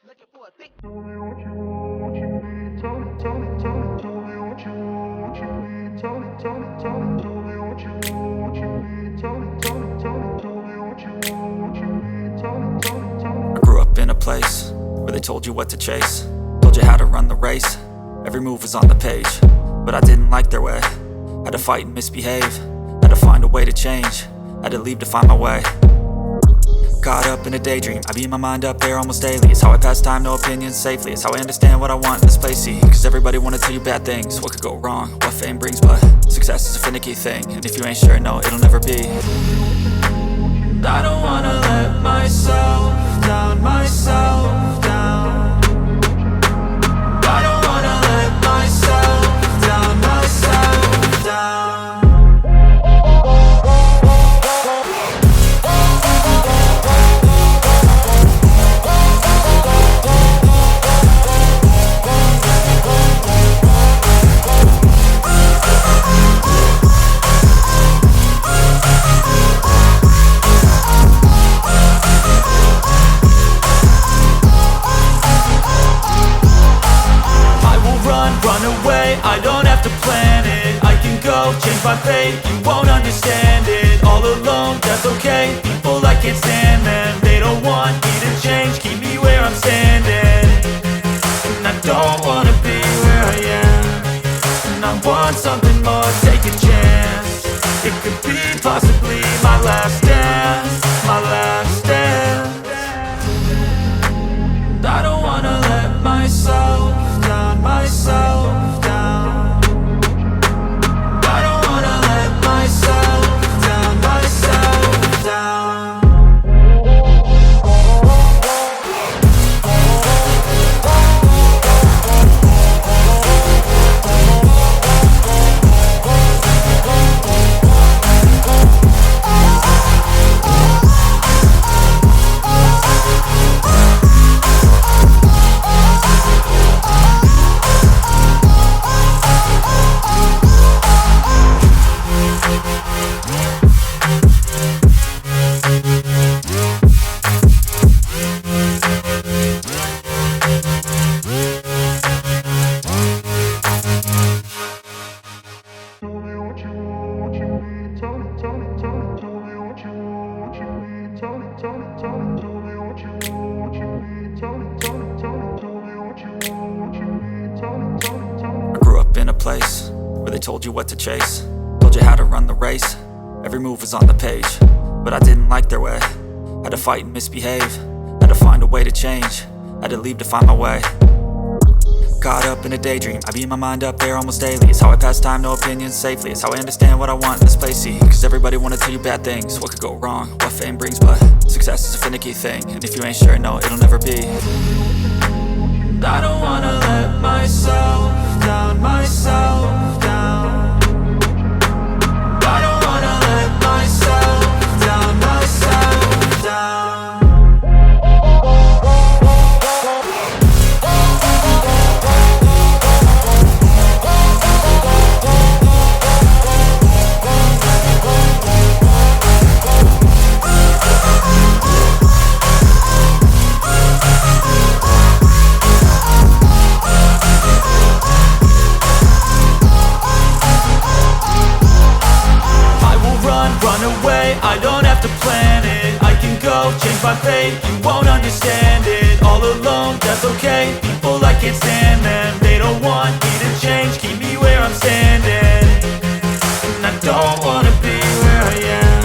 Looking for a thick. Tell me what you want, what you need. Tell me, tell me, tell me, tell me what you want, what you need. Tell me, tell me, tell me, tell me what you want, what you need. Tell me, tell me, tell me, tell me what you want, what you need. Tell me, tell me, tell me. I grew up in a place where they told you what to chase, told you how to run the race. Every move was on the page, but I didn't like their way. Had to fight and misbehave, had to find a way to change, had to leave to find my way. Caught up in a daydream, I beat my mind up there almost daily. It's how I pass time, no opinions safely. It's how I understand what I want in this place, see. Cause everybody wanna tell you bad things, what could go wrong, what fame brings. But success is a finicky thing, and if you ain't sure, no, it'll never be. I don't wanna let myself down, myself down. I don't wanna let myself down, myself down. Run away, I don't have to plan it. I can go, change my fate, you won't understand it. All alone, that's okay, people I can't stand them. They don't want me to change, keep me where I'm standing. And I don't wanna be where I am, and I want something more, take a chance. It could be possibly my last dance, my last dance. I don't wanna let myself down, myself down. I don't wanna let myself down, myself down. Tell me what you want, what you need. Tell me, tell me, tell me, tell me what you want, what you need. Tell me, tell me, tell me, tell me what you want, what you need. Tell me, tell me, tell me, tell me what you want, what you need. Tell me, tell me, tell me. I grew up in a place where they told you what to chase, told you how to run the race. Every move was on the page, but I didn't like their way. Had to fight and misbehave, had to find a way to change, had to leave to find my way. Caught up in a daydream, I beat my mind up there almost daily. It's how I pass time, no opinions safely. It's how I understand what I want in this place, see. Cause everybody wanna tell you bad things, what could go wrong, what fame brings. But success is a finicky thing, and if you ain't sure, no, it'll never be. I don't wanna let myself down, myself down. I don't wanna let myself down, myself down. Run away, I don't have to plan it. I can go, change my fate, you won't understand it. All alone, that's okay, people I can't stand them. They don't want me to change, keep me where I'm standing. And I don't wanna be where I am,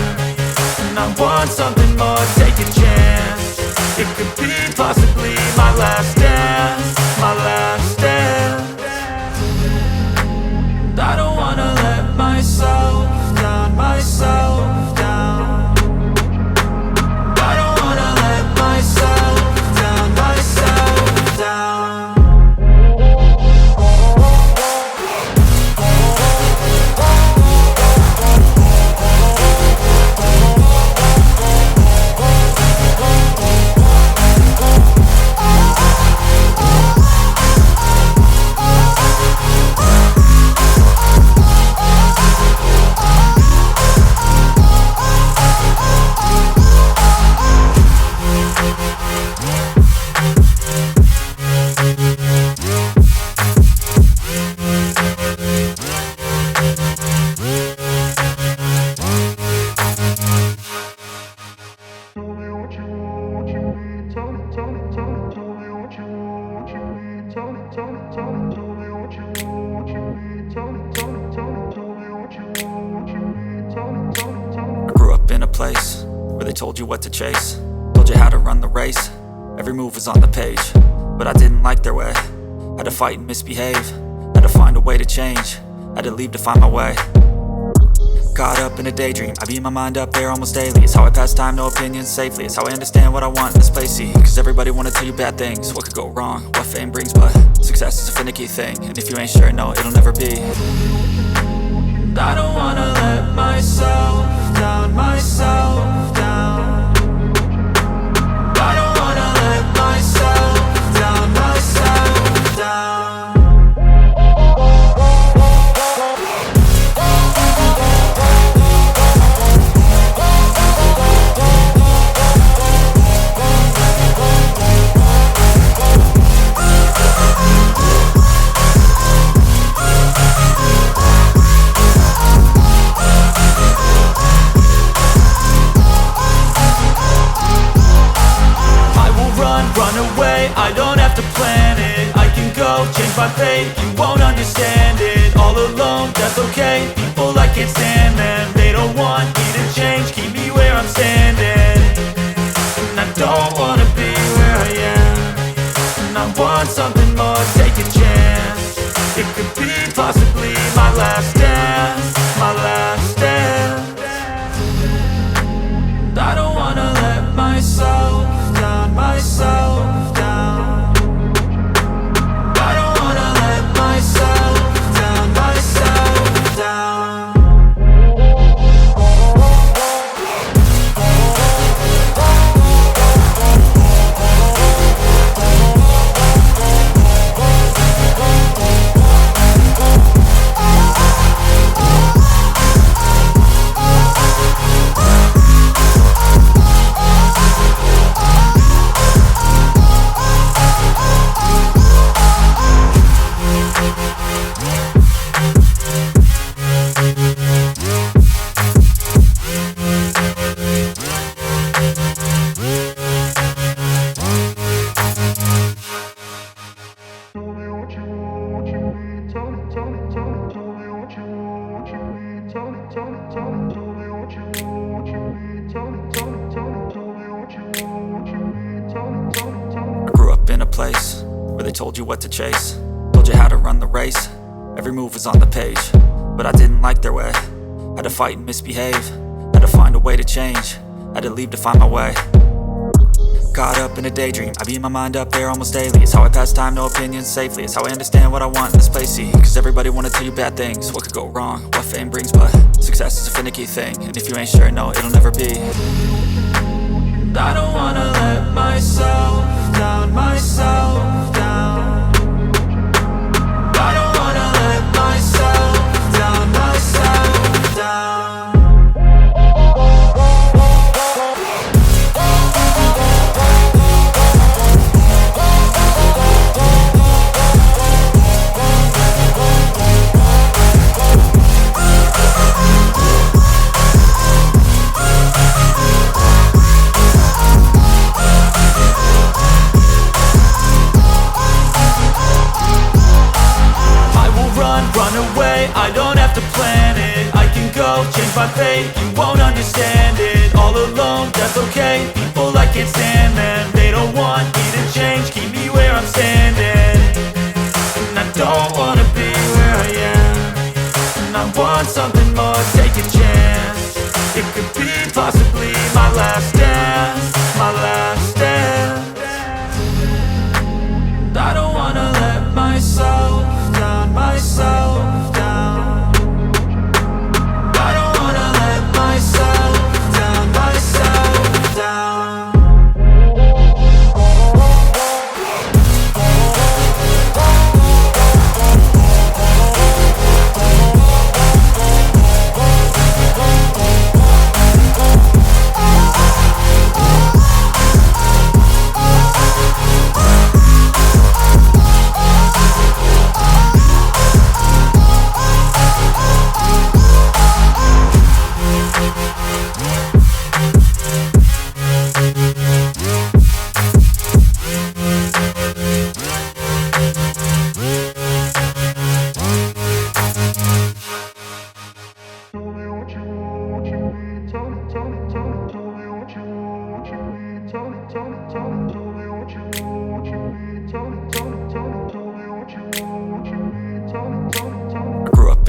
and I want something more, take a chance. It could be possibly my last dance, my last dance. I don't wanna let myself down, myself down. I don't wanna let myself down, myself down. place where they told you what to chase, told you how to run the race. Every move was on the page, but I didn't like their way. Had to fight and misbehave, had to find a way to change, had to leave to find my way. Caught up in a daydream, I beat my mind up there almost daily. It's how I pass time, no opinions safely. It's how I understand what I want in this place, see. Cause everybody wanna tell you bad things, what could go wrong, what fame brings. But success is a finicky thing, and if you ain't sure, no, it'll never be. I don't wanna let myself down, myself down. I don't wanna let myself down, myself down. Run away, I don't have to plan it. I can go, change my fate, you won't understand it. All alone, that's okay, people I can't stand them. They don't want me to change, keep me where I'm standing. And I don't wanna be where I am, and I want something more, take a chance. It could be possibly my last dance, my last dance. I don't wanna let myself down, myself down. I don't wanna let myself down, myself down. Place where they told you what to chase, told you how to run the race. Every move was on the page, but I didn't like their way. Had to fight and misbehave, had to find a way to change, had to leave to find my way. Caught up in a daydream, I beat my mind up there almost daily. It's how I pass time, no opinions safely. It's how I understand what I want in this place, see. Cause everybody wanna tell you bad things, what could go wrong, what fame brings. But success is a finicky thing, and if you ain't sure, no, it'll never be. I don't wanna let myself down, myself down. I don't wanna let myself down, myself down. Run away, I don't have to plan it. I can go, change my fate, you won't understand it. All alone, that's okay, people I can't stand them. They don't want me to change, keep me where I'm standing. And I don't wanna be where I am, and I want something more, take a chance. It could be possibly my last dance, my last dance. I don't wanna let myself down, myself down. I don't wanna let myself down, myself down.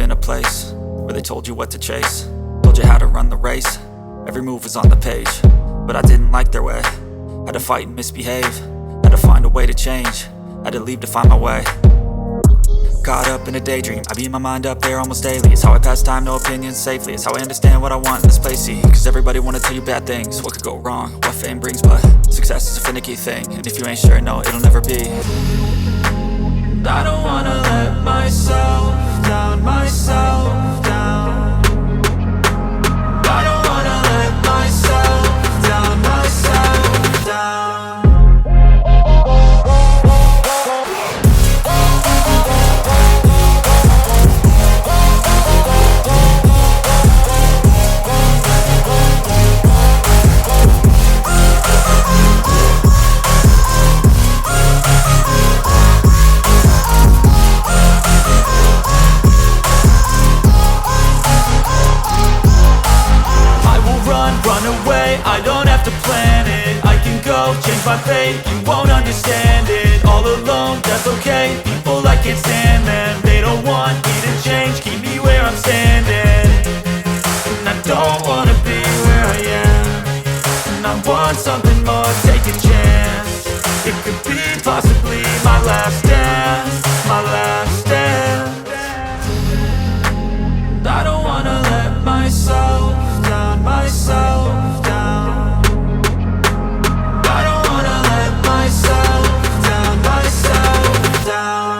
in a place where they told you what to chase, told you how to run the race. Every move was on the page, but I didn't like their way. Had to fight and misbehave, had to find a way to change, had to leave to find my way. Caught up in a daydream, I beat my mind up there almost daily. It's how I pass time, no opinions safely. It's how I understand what I want in this place, see. Cause everybody wanna tell you bad things, what could go wrong, what fame brings. But success is a finicky thing, and if you ain't sure, no, it'll never be. I don't wanna let myself down, myself down. I don't wanna let myself down, myself down. Run away, I don't have to plan it. I can go, change my fate, you won't understand it. All alone, that's okay, people I can't stand them. They don't want me to change, keep me where I'm standing. And I don't wanna be where I am, and I want something more, take a chance. It could be possibly my last dance, my last dance. I don't wanna let myself down, myself down. I don't wanna let myself down, myself down.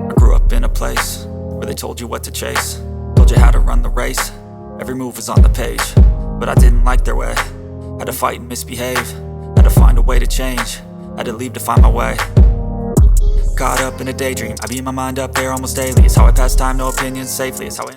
I grew up in a place where they told you what to chase, told you how to run the race. Every move was on the page, but I didn't like their way. Had to fight and misbehave, had to find a way to change, had to leave to find my way. Caught up in a daydream, I beat my mind up there almost daily. It's how I pass time, no opinions safely. It's how I